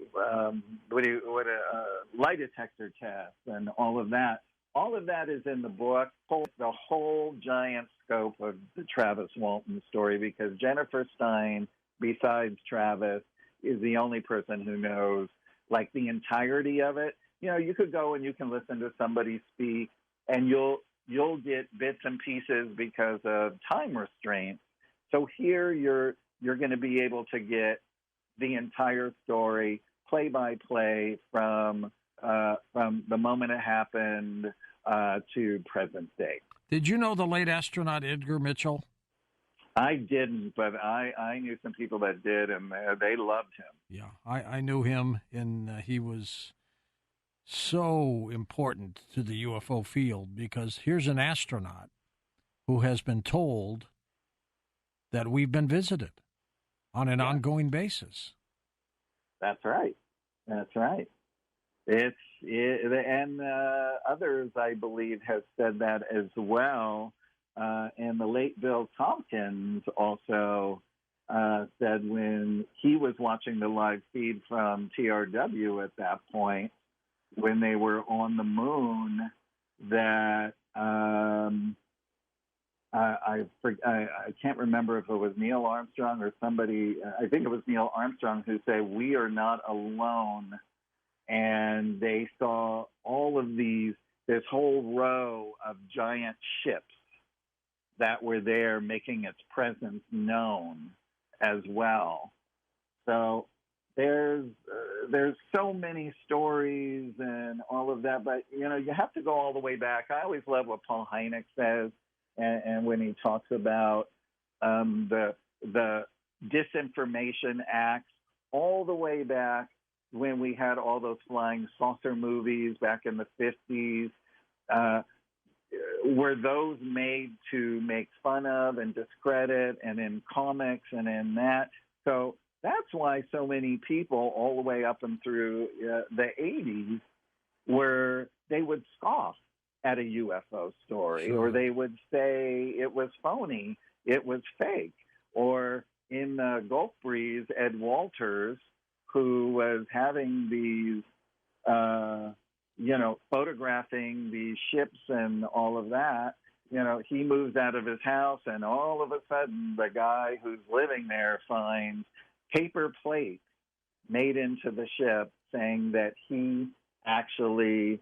lie detector tests and all of that is in the book. The whole giant scope of the Travis Walton story, because Jennifer Stein, besides Travis, is the only person who knows like the entirety of it. You could go and you can listen to somebody speak, and you'll get bits and pieces because of time restraints. So here you're going to be able to get the entire story, play by play, from the moment it happened to present day. Did you know the late astronaut Edgar Mitchell? I didn't, but I knew some people that did, and they loved him. Yeah, I knew him, and he was so important to the UFO field, because here's an astronaut who has been told that we've been visited on an ongoing basis. That's right. And others, I believe, have said that as well. And the late Bill Tompkins also said when he was watching the live feed from TRW at that point, when they were on the moon, that I can't remember if it was Neil Armstrong or somebody. I think it was Neil Armstrong who said, "We are not alone," and they saw all of this whole row of giant ships that were there, making its presence known as well. So there's so many stories and all of that, but you have to go all the way back. I always love what Paul Hynek says, and when he talks about the Disinformation Acts, all the way back when we had all those flying saucer movies back in the 50s. Were those made to make fun of and discredit, and in comics and in that? So that's why so many people all the way up and through the 80s they would scoff at a UFO story, or they would say it was phony, it was fake. Or in the Gulf Breeze, Ed Walters, who was having these photographing the ships and all of that, he moves out of his house, and all of a sudden the guy who's living there finds paper plates made into the ship saying that he actually,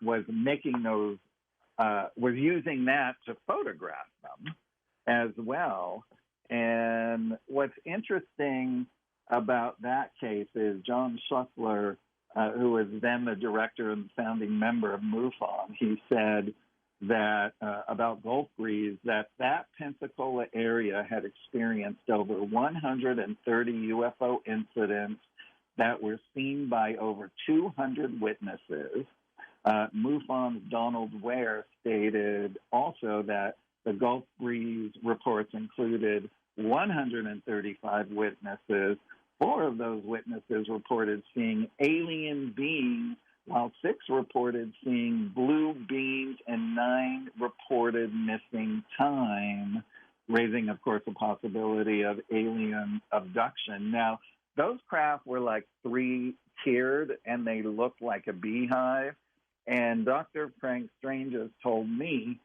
was making those, was using that to photograph them as well. And what's interesting about that case is John Schussler, who was then the director and founding member of MUFON, he said that about Gulf Breeze, that Pensacola area had experienced over 130 UFO incidents that were seen by over 200 witnesses. MUFON's Donald Ware stated also that the Gulf Breeze reports included 135 witnesses. 4 of those witnesses reported seeing alien beings, while 6 reported seeing blue beams, and 9 reported missing time, raising, of course, the possibility of alien abduction. Now, those craft were like 3-tiered, and they looked like a beehive. And Dr. Frank Strange has told me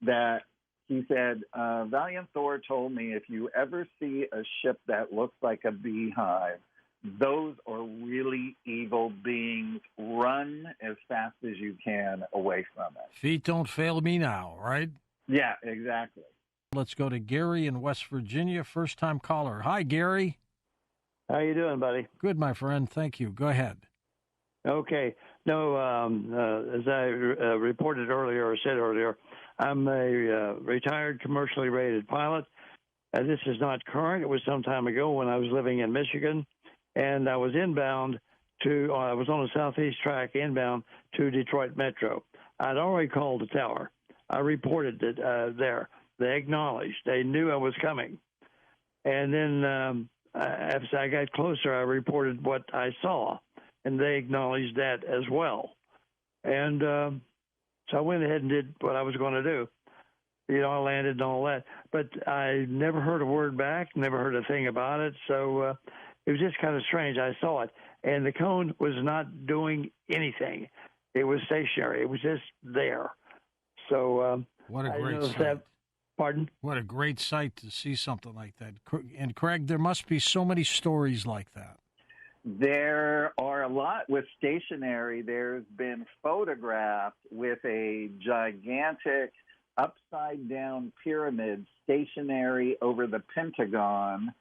that he said, Valiant Thor told me, if you ever see a ship that looks like a beehive, those are really evil beings. Run as fast as you can away from it. Feet don't fail me now, right? Yeah, exactly. Let's go to Gary in West Virginia, first-time caller. Hi, Gary. How you doing, buddy? Good, my friend. Thank you. Go ahead. Okay. No, as I reported earlier or said earlier, I'm a retired commercially rated pilot. This is not current. It was some time ago when I was living in Michigan, and I was inbound I was on the southeast track inbound to Detroit Metro. I'd already called the tower. I reported it there. They acknowledged. They knew I was coming. And then as I got closer, I reported what I saw, and they acknowledged that as well. And so I went ahead and did what I was going to do. I landed and all that. But I never heard a word back, never heard a thing about it. So it was just kind of strange. I saw it. And the cone was not doing anything. It was stationary. It was just there. So what a great sight. Pardon? What a great sight to see something like that. And, Craig, there must be so many stories like that. There are a lot with stationary. There's been photographed with a gigantic upside-down pyramid stationary over the Pentagon,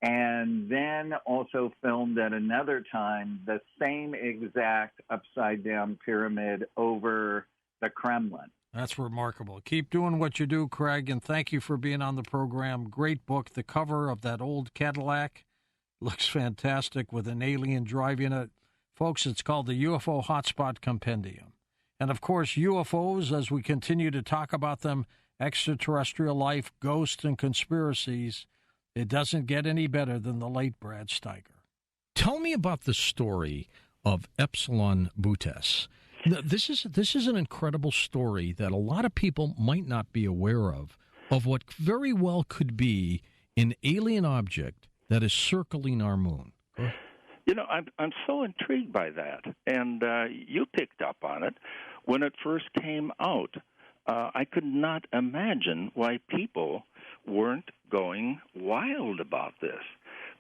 and then also filmed at another time the same exact upside-down pyramid over the Kremlin. That's remarkable. Keep doing what you do, Craig, and thank you for being on the program. Great book. The cover of that old Cadillac looks fantastic with an alien driving it. Folks, it's called the UFO Hotspot Compendium. And, of course, UFOs, as we continue to talk about them, extraterrestrial life, ghosts, and conspiracies, it doesn't get any better than the late Brad Steiger. Tell me about the story of Epsilon Butes. This is an incredible story that a lot of people might not be aware of what very well could be an alien object that is circling our moon. I'm so intrigued by that, and you picked up on it when it first came out. I could not imagine why people weren't going wild about this.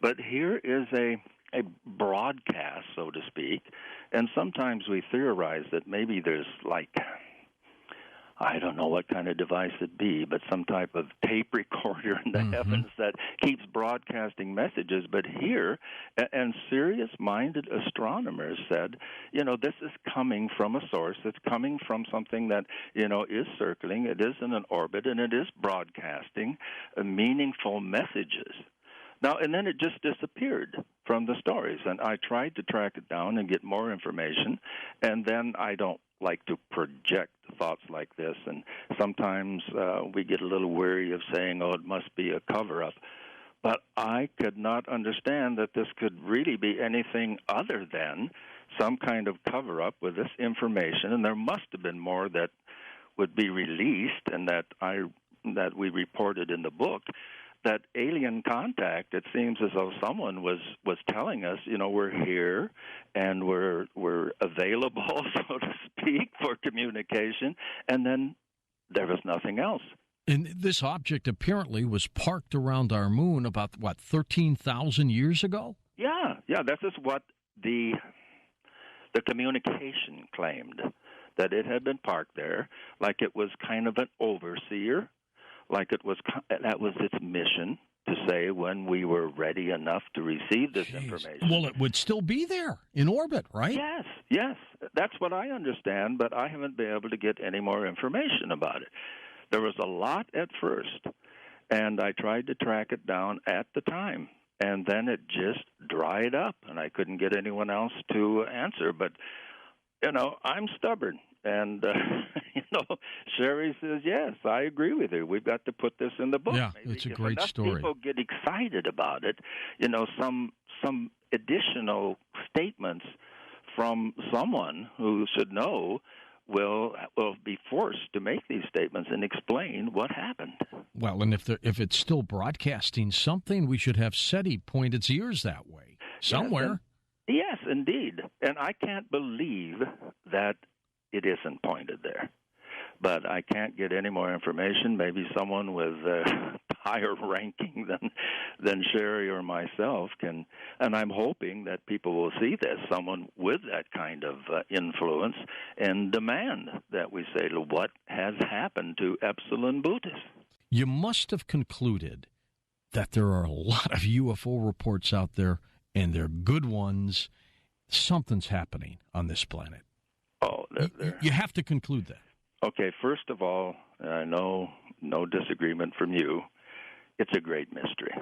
But here is a broadcast, so to speak, and sometimes we theorize that maybe there's I don't know what kind of device it'd be, but some type of tape recorder in the heavens that keeps broadcasting messages. But here, and serious-minded astronomers said, this is coming from a source. It's coming from something that, is circling. It is in an orbit, and it is broadcasting meaningful messages. Now, and then it just disappeared from the stories, and I tried to track it down and get more information, and then I don't like to project thoughts like this, and sometimes we get a little weary of saying, it must be a cover-up. But I could not understand that this could really be anything other than some kind of cover-up with this information, and there must have been more that would be released and that we reported in the book. That alien contact, it seems as though someone was telling us, we're here and we're available, so to speak, for communication, and then there was nothing else. And this object apparently was parked around our moon about, 13,000 years ago? Yeah, this is what the communication claimed, that it had been parked there, like it was kind of an overseer, like that was its mission to say when we were ready enough to receive this information. Well, it would still be there in orbit, right? Yes. That's what I understand, but I haven't been able to get any more information about it. There was a lot at first, and I tried to track it down at the time, and then it just dried up, and I couldn't get anyone else to answer. But, I'm stubborn. And, Sherry says, yes, I agree with her. We've got to put this in the book. Yeah, Maybe it's a great story. If people get excited about it, some additional statements from someone who should know will be forced to make these statements and explain what happened. Well, and if it's still broadcasting something, we should have SETI point its ears that way somewhere. Yes, indeed. And I can't believe that it isn't pointed there. But I can't get any more information. Maybe someone with higher ranking than Sherry or myself can. And I'm hoping that people will see this, someone with that kind of influence, and demand that we say, what has happened to Epsilon Bootis? You must have concluded that there are a lot of UFO reports out there, and they're good ones. Something's happening on this planet. Oh, you have to conclude that. Okay, first of all, I know no disagreement from you. It's a great mystery.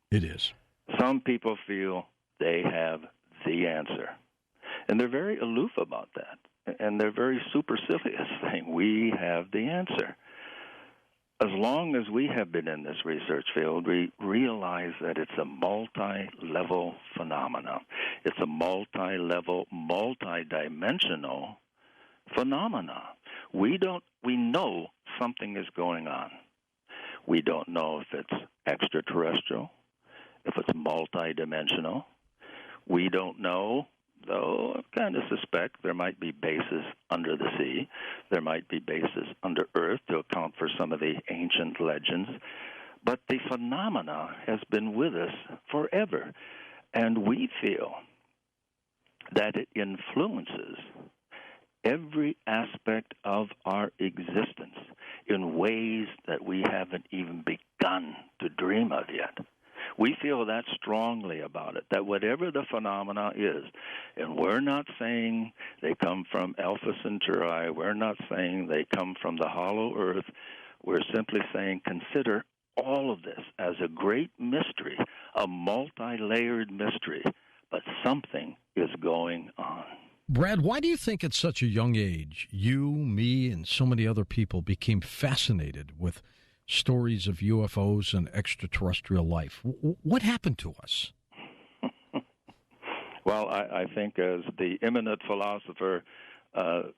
It is. Some people feel they have the answer, and they're very aloof about that, and they're very supercilious, saying we have the answer. As long as we have been in this research field, we realize that it's a multi-level phenomenon. It's a multi-level, multi-dimensional phenomena. We know something is going on. We don't know if it's extraterrestrial, if it's multi-dimensional. We don't know, though I kind of suspect there might be bases under the sea. There might be bases under Earth to account for some of the ancient legends. But the phenomena has been with us forever, and we feel that it influences every aspect of our existence in ways that we haven't even begun to dream of yet. We feel that strongly about it, that whatever the phenomena is, and we're not saying they come from Alpha Centauri, we're not saying they come from the hollow earth, we're simply saying consider all of this as a great mystery, a multi-layered mystery, but something is going on. Brad, why do you think at such a young age, you, me, and so many other people became fascinated with stories of UFOs and extraterrestrial life? What happened to us? Well, I think as the eminent philosopher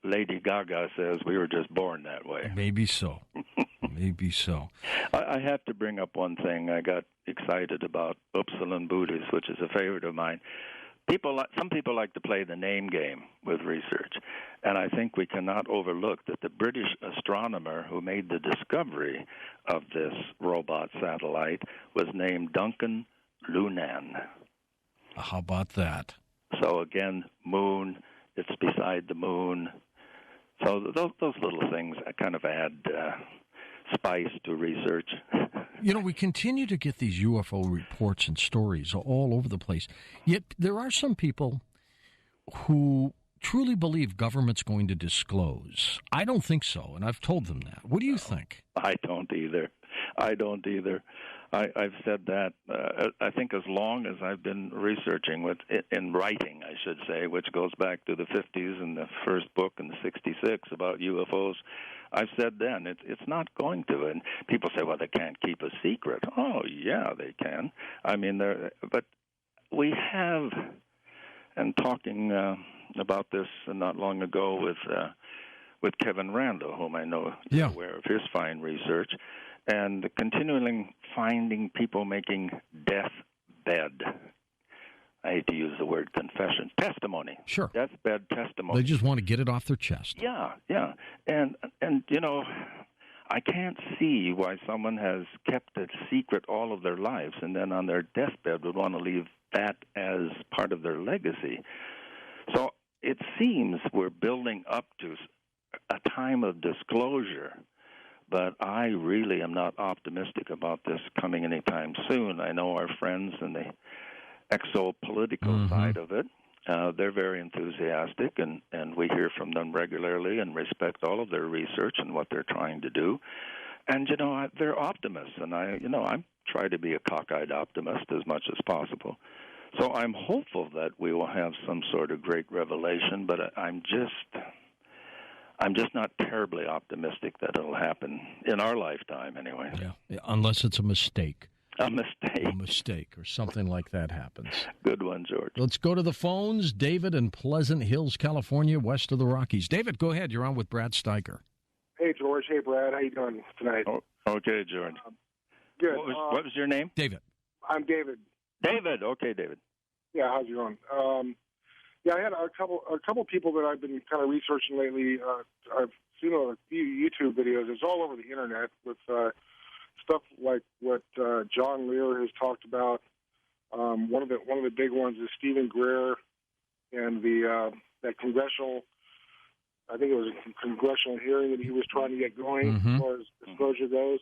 Lady Gaga says, we were just born that way. Maybe so. Maybe so. I have to bring up one thing. I got excited about Epsilon Bootis, which is a favorite of mine. Some people like to play the name game with research, and I think we cannot overlook that the British astronomer who made the discovery of this robot satellite was named Duncan Lunan. How about that? So again, moon, it's beside the moon. So those little things kind of add spice to research. You know, we continue to get these UFO reports and stories all over the place. Yet there are some people who truly believe government's going to disclose. I don't think so, and I've told them that. What do you think? I don't either. I've said that, I think as long as I've been researching in writing, I should say, which goes back to the 50s and the first book in the 66 about UFOs, I've said then it's not going to. And people say, well, they can't keep a secret. Oh, yeah, they can. I mean, but we have, and talking about this not long ago with Kevin Randall, whom I know you're aware of his fine research, and continually finding people making deathbed, I hate to use the word confession, testimony. Sure. Deathbed testimony. They just want to get it off their chest. Yeah. And you know, I can't see why someone has kept it secret all of their lives and then on their deathbed would want to leave that as part of their legacy. So it seems we're building up to a time of disclosure, but I really am not optimistic about this coming anytime soon. I know our friends in the exopolitical side of it, they're very enthusiastic, and we hear from them regularly and respect all of their research and what they're trying to do. And, you know, they're optimists, and I'm trying to be a cockeyed optimist as much as possible. So I'm hopeful that we will have some sort of great revelation, but I'm just not terribly optimistic that it'll happen in our lifetime anyway. Yeah, unless it's a mistake. A mistake. A mistake or something like that happens. Good one, George. Let's go to the phones. David in Pleasant Hills, California, west of the Rockies. David, go ahead. You're on with Brad Steiger. Hey, George. Hey, Brad. How you doing tonight? Oh, okay, George. Good. What was your name? David. I'm David. David. Okay, David. Yeah, how's it going? Yeah, I had a couple people that I've been kind of researching lately. I've seen a few YouTube videos. It's all over the internet with stuff like what John Lear has talked about. One of the big ones is Stephen Greer and that congressional. I think it was a congressional hearing that he was trying to get going as far as disclosure goes.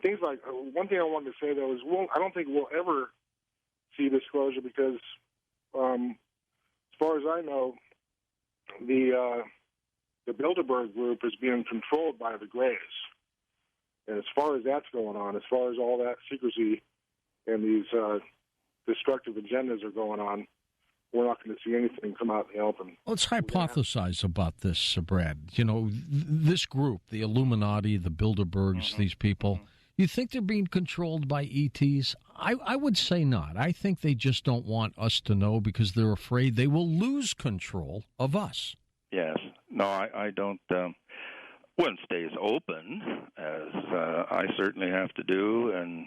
Things like one thing I wanted to say though is I don't think we'll ever see disclosure because, as far as I know, the Bilderberg group is being controlled by the Greys. And as far as that's going on, as far as all that secrecy and these destructive agendas are going on, we're not going to see anything come out in the open. Let's hypothesize about this, Brad. You know, this group, the Illuminati, the Bilderbergs, these people, you think they're being controlled by ETs? I would say not. I think they just don't want us to know because they're afraid they will lose control of us. Yes. No, I don't. One stays open, as I certainly have to do, and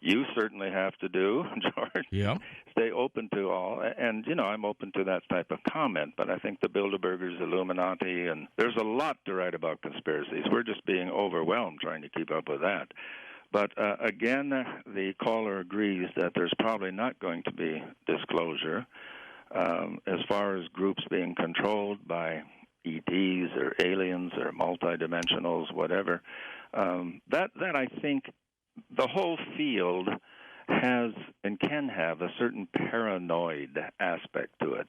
you certainly have to do, George. Yeah. Stay open to all. And, you know, I'm open to that type of comment, but I think the Bilderbergers, Illuminati, and there's a lot to write about conspiracies. We're just being overwhelmed trying to keep up with that. But, again, the caller agrees that there's probably not going to be disclosure as far as groups being controlled by ETs or aliens or multidimensionals, whatever. That I think the whole field has and can have a certain paranoid aspect to it.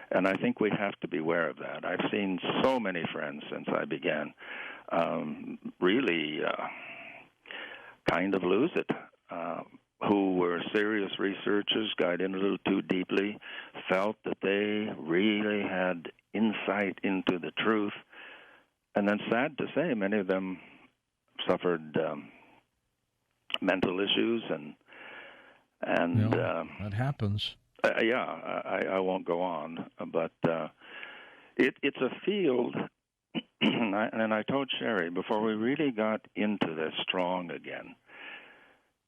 And I think we have to be aware of that. I've seen so many friends since I began really kind of lose it, who were serious researchers, got in a little too deeply, felt that they really had insight into the truth. And then sad to say, many of them suffered mental issues and that happens. I won't go on, but it's a field, and I told Sherry before we really got into this strong again,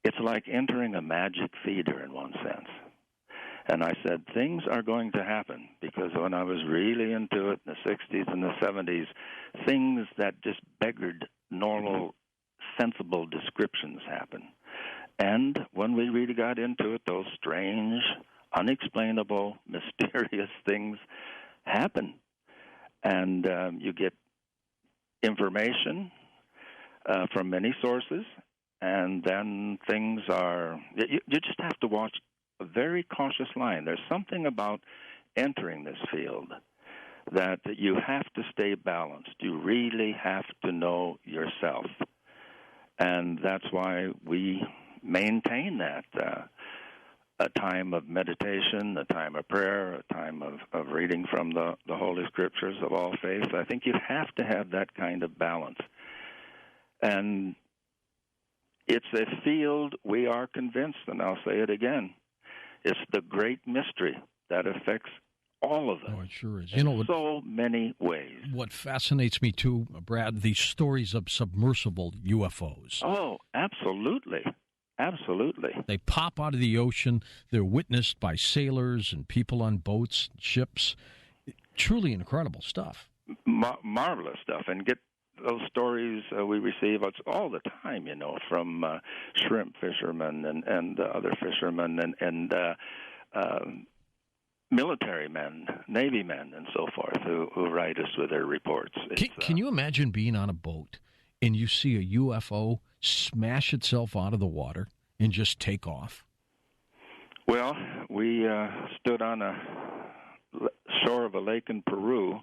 it's like entering a magic theater in one sense. And I said, things are going to happen, because when I was really into it in the 60s and the 70s, things that just beggared normal, sensible descriptions happen. And when we really got into it, those strange, unexplainable, mysterious things happen. And you get information from many sources, and then things are... You just have to watch a very cautious line. There's something about entering this field that you have to stay balanced. You really have to know yourself. And that's why we maintain that. A time of meditation, a time of prayer, a time of reading from the Holy Scriptures of all faiths. I think you have to have that kind of balance. And it's a field, we are convinced, and I'll say it again, it's the great mystery that affects all of us. Oh, it sure is. In so many ways. What fascinates me, too, Brad, these stories of submersible UFOs. Oh, absolutely. Absolutely. They pop out of the ocean. They're witnessed by sailors and people on boats, ships. Truly incredible stuff. Marvelous stuff. And get those stories we receive all the time, from shrimp fishermen and other fishermen and military men, Navy men, and so forth who write us with their reports. Can you imagine being on a boat and you see a UFO smash itself out of the water and just take off? Well, we stood on a shore of a lake in Peru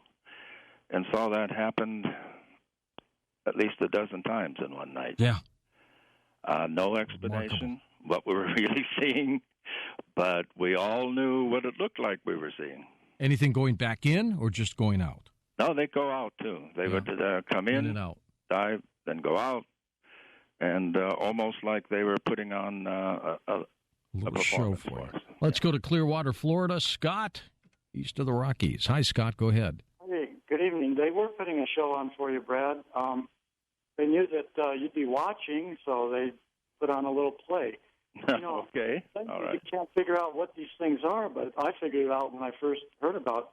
and saw that happen at least a dozen times in one night. Yeah. No explanation what we were really seeing, but we all knew what it looked like we were seeing. Anything going back in or just going out? No, they go out, too. They would come in and out, dive, then go out, and almost like they were putting on a little show for us. Let's go to Clearwater, Florida. Scott, east of the Rockies. Hi, Scott. Go ahead. Hey, good evening. They were putting a show on for you, Brad. They knew that you'd be watching, so they put on a little play. Okay. All right. You can't figure out what these things are, but I figured it out when I first heard about,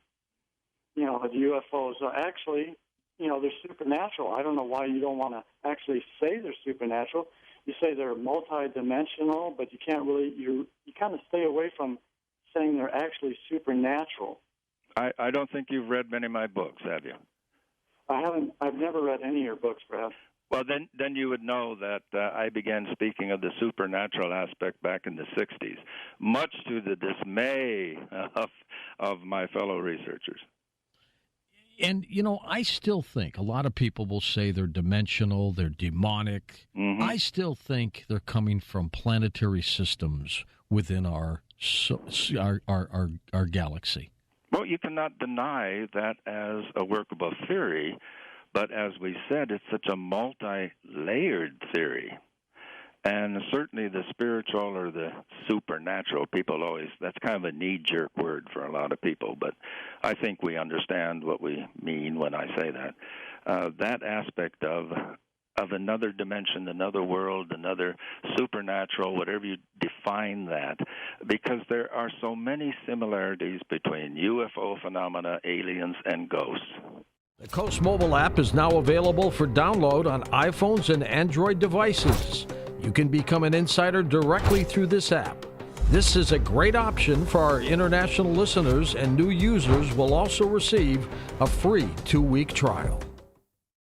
the UFOs. Actually, they're supernatural. I don't know why you don't want to actually say they're supernatural. You say they're multidimensional, but you can't really, you kind of stay away from saying they're actually supernatural. I don't think you've read many of my books, have you? I haven't. I've never read any of your books, Brad. Well, then you would know that I began speaking of the supernatural aspect back in the 60s, much to the dismay of my fellow researchers. And, I still think a lot of people will say they're dimensional, they're demonic. Mm-hmm. I still think they're coming from planetary systems within our galaxy. Well, you cannot deny that as a workable theory, but as we said, it's such a multi-layered theory. And certainly the spiritual or the supernatural, that's kind of a knee-jerk word for a lot of people, but I think we understand what we mean when I say that. That aspect of another dimension, another world, another supernatural, whatever you define that, because there are so many similarities between UFO phenomena, aliens, and ghosts. The Coast mobile app is now available for download on iPhones and Android devices. You can become an insider directly through this app. This is a great option for our international listeners, and new users will also receive a free 2-week trial.